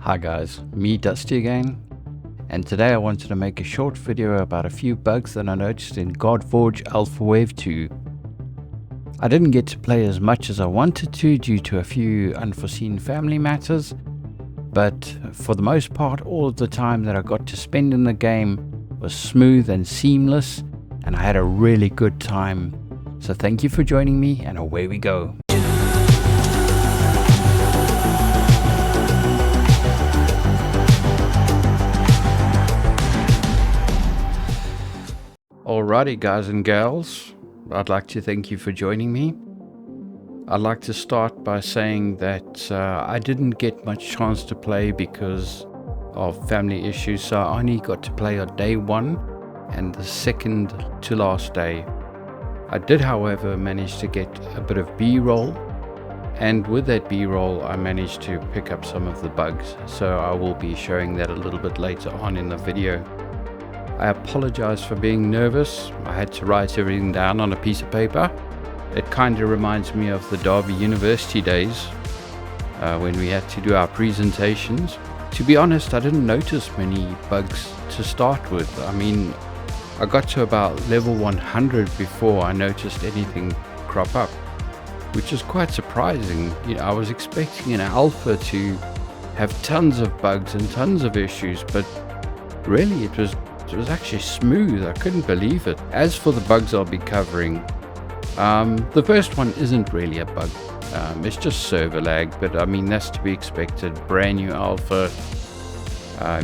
Hi guys, me Dusty again, and today I wanted to make a short video about a few bugs that I noticed in Godforge Alpha Wave 2. I didn't get to play as much as I wanted to due to a few unforeseen family matters, but for the most part all of the time that I got to spend in the game was smooth and seamless, and I had a really good time. So thank you for joining me, and away we go. Alrighty guys and gals, I'd like to thank you for joining me. I'd like to start by saying that I didn't get much chance to play because of family issues, so I only got to play on day 1 and the second to last day. I did however manage to get a bit of B-roll, and with that B-roll I managed to pick up some of the bugs, so I will be showing that a little bit later on in the video. I apologize for being nervous. I had to write everything down on a piece of paper. It kind of reminds me of the Derby University days when we had to do our presentations. To be honest, I didn't notice many bugs to start with. I mean, I got to about level 100 before I noticed anything crop up, which is quite surprising. You know, I was expecting an alpha to have tons of bugs and tons of issues, but really it was actually smooth. I couldn't believe it. As for the bugs I'll be covering, the first one isn't really a bug. It's just server lag, but I mean that's to be expected. Brand new alpha,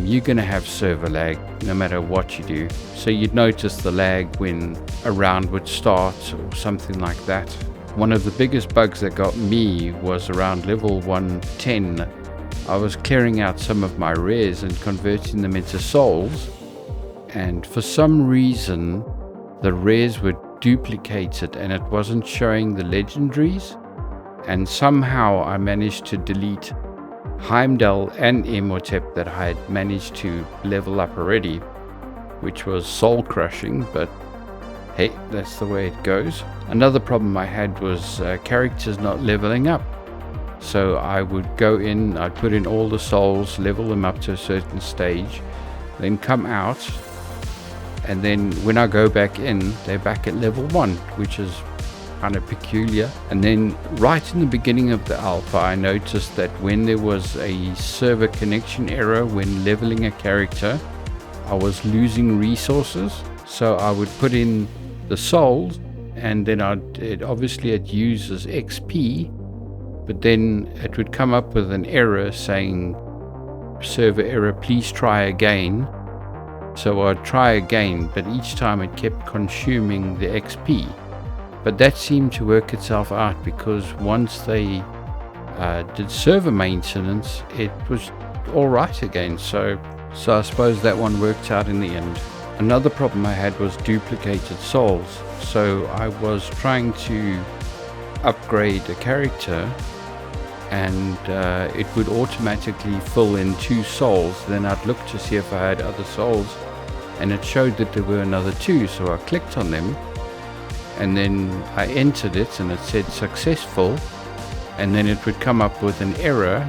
you're gonna have server lag no matter what you do. So you'd notice the lag when a round would start or something like that. One of the biggest bugs that got me was around level 110. I was clearing out some of my rares and converting them into souls, and for some reason the rares were duplicated and it wasn't showing the legendaries, and somehow I managed to delete Heimdall and Imhotep that I had managed to level up already, which was soul crushing, but hey, that's the way it goes. Another problem I had was characters not leveling up. So I would go in, I'd put in all the souls, level them up to a certain stage, then come out, and then when I go back in, they're back at level 1, which is kind of peculiar. And then right in the beginning of the alpha, I noticed that when there was a server connection error when leveling a character, I was losing resources. So I would put in the souls, and then it uses XP, but then it would come up with an error saying server error, please try again. So I'd try again, but each time it kept consuming the XP. But that seemed to work itself out because once they did server maintenance, it was alright again. So I suppose that one worked out in the end. Another problem I had was duplicated souls. So I was trying to upgrade a character, and it would automatically fill in 2 souls. Then I'd look to see if I had other souls, and it showed that there were another 2, so I clicked on them, and then I entered it and it said successful, and then it would come up with an error,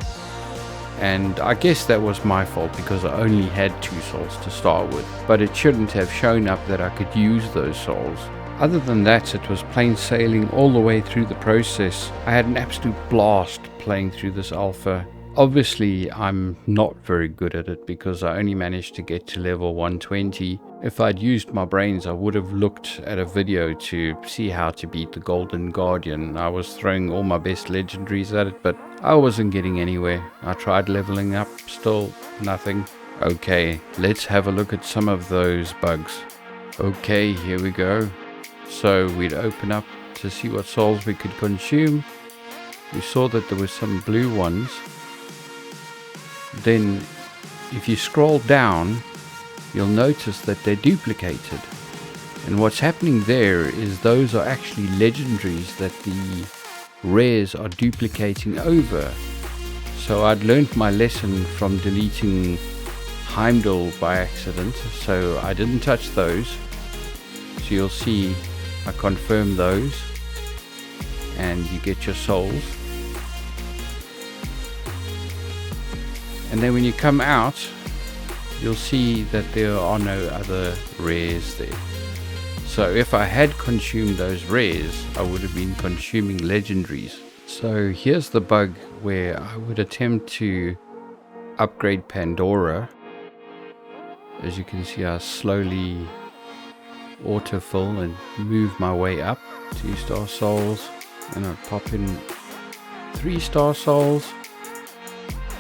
and I guess that was my fault because I only had 2 souls to start with, but it shouldn't have shown up that I could use those souls. Other than that, it was plain sailing all the way through the process. I had an absolute blast playing through this alpha. Obviously, I'm not very good at it because I only managed to get to level 120. If I'd used my brains, I would have looked at a video to see how to beat the Golden Guardian. I was throwing all my best legendaries at it, but I wasn't getting anywhere. I tried leveling up, still nothing. Okay, let's have a look at some of those bugs. Okay, here we go. So we'd open up to see what souls we could consume. We saw that there were some blue ones. Then if you scroll down, you'll notice that they're duplicated. And what's happening there is those are actually legendaries that the rares are duplicating over. So I'd learned my lesson from deleting Heimdall by accident, so I didn't touch those. So you'll see I confirm those, and you get your souls. And then when you come out, you'll see that there are no other rares there. So if I had consumed those rares, I would have been consuming legendaries. So here's the bug where I would attempt to upgrade Pandora. As you can see, I slowly autofill and move my way up. 2-star souls, and I pop in 3-star souls,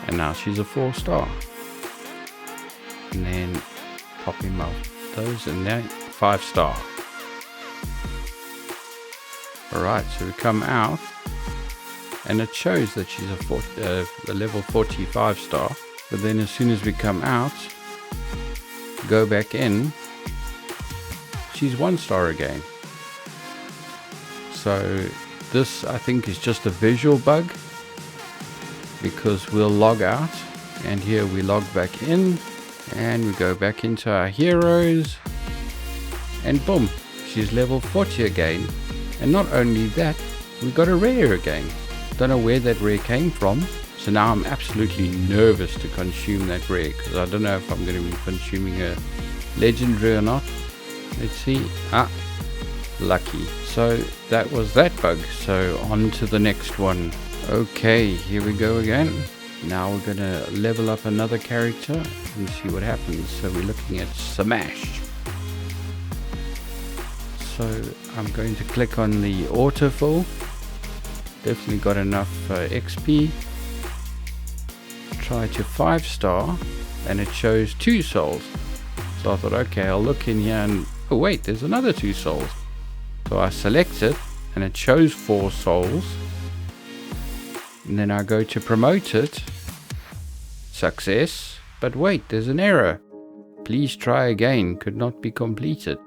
and now she's a 4-star. And then pop in those, and now 5-star. Alright, so we come out, and it shows that she's a level 45 star. But then as soon as we come out, go back in, she's 1-star again. So this, I think, is just a visual bug, because we'll log out, and here we log back in, and we go back into our heroes, and boom, she's level 40 again. And not only that, we got a rare again. Don't know where that rare came from, so now I'm absolutely nervous to consume that rare, because I don't know if I'm going to be consuming a legendary or not. Let's see. Lucky. So that was that bug. So on to the next one. Okay, here we go again. Now we're going to level up another character and see what happens. So we're looking at Smash. So I'm going to click on the autofill. Definitely got enough XP. Try to 5-star, and it shows 2 souls. So I thought, okay, I'll look in here, and oh wait, there's another 2 souls. So I select it, and it shows 4 souls. And then I go to promote it. Success. But wait, there's an error. Please try again. Could not be completed.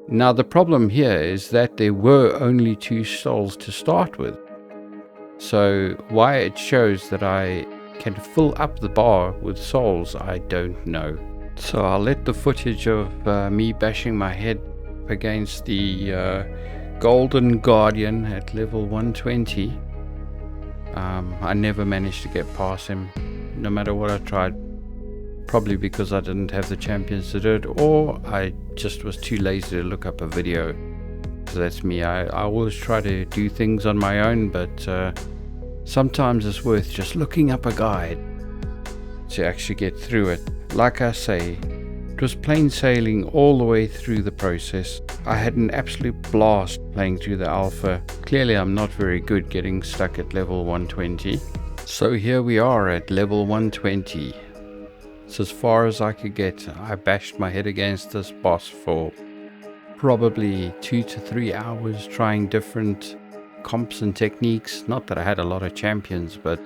Now the problem here is that there were only 2 souls to start with. So why it shows that I can fill up the bar with souls, I don't know. So I'll let the footage of me bashing my head against the Golden Guardian at level 120. I never managed to get past him, no matter what I tried. Probably because I didn't have the champions to do it, or I just was too lazy to look up a video. So that's me. I always try to do things on my own, but sometimes it's worth just looking up a guide to actually get through it. Like I say, it was plain sailing all the way through the process. I had an absolute blast playing through the alpha. Clearly I'm not very good getting stuck at level 120. So here we are at level 120. It's as far as I could get. I bashed my head against this boss for probably 2 to 3 hours, trying different comps and techniques. Not that I had a lot of champions, but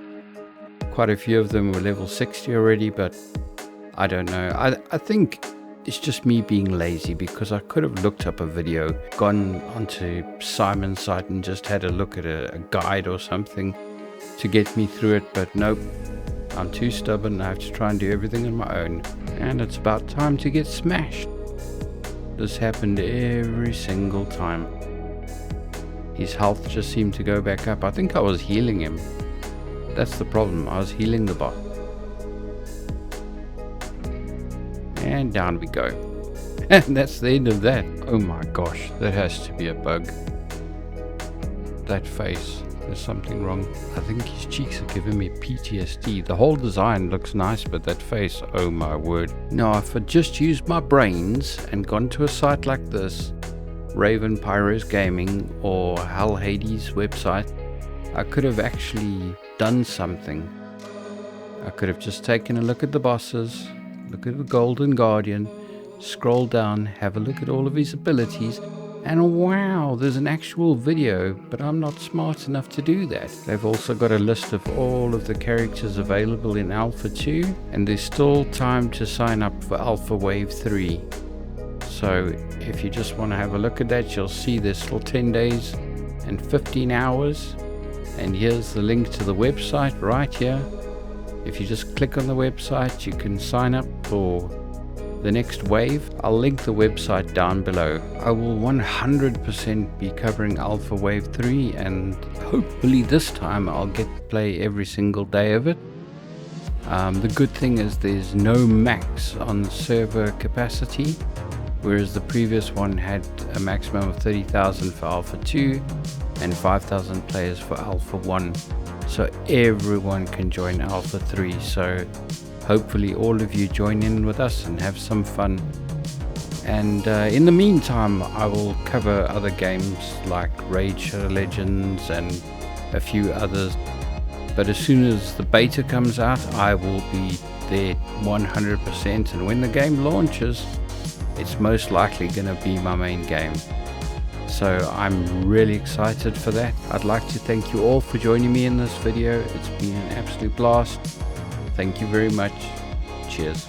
quite a few of them were level 60 already. But I don't know. I think it's just me being lazy, because I could have looked up a video, gone onto Simon's site and just had a look at a guide or something to get me through it. But nope. I'm too stubborn. I have to try and do everything on my own, and it's about time to get smashed. This happened every single time. His health just seemed to go back up. I think I was healing him. That's the problem. I was healing the bot. And down we go. And that's the end of that. Oh my gosh, that has to be a bug. That face. There's something wrong. I think his cheeks are giving me PTSD. The whole design looks nice, but that face, oh my word. Now, if I just used my brains and gone to a site like this, Raven Pyros Gaming or Hell Hades website, I could have actually done something. I could have just taken a look at the bosses, look at the Golden Guardian, scroll down, have a look at all of his abilities, and wow, there's an actual video, but I'm not smart enough to do that. They've also got a list of all of the characters available in Alpha 2, and there's still time to sign up for Alpha Wave 3. So if you just want to have a look at that, you'll see there's still 10 days and 15 hours. And here's the link to the website right here. If you just click on the website, you can sign up for the next wave. I'll link the website down below. I will 100% be covering Alpha Wave 3, and hopefully this time I'll get to play every single day of it. The good thing is there's no max on the server capacity, whereas the previous one had a maximum of 30,000 for Alpha 2 and 5,000 players for Alpha 1. So everyone can join Alpha 3. So hopefully all of you join in with us and have some fun. And in the meantime, I will cover other games like Raid Shadow Legends and a few others. But as soon as the beta comes out, I will be there 100%. And when the game launches, it's most likely going to be my main game. So I'm really excited for that. I'd like to thank you all for joining me in this video. It's been an absolute blast. Thank you very much. Cheers.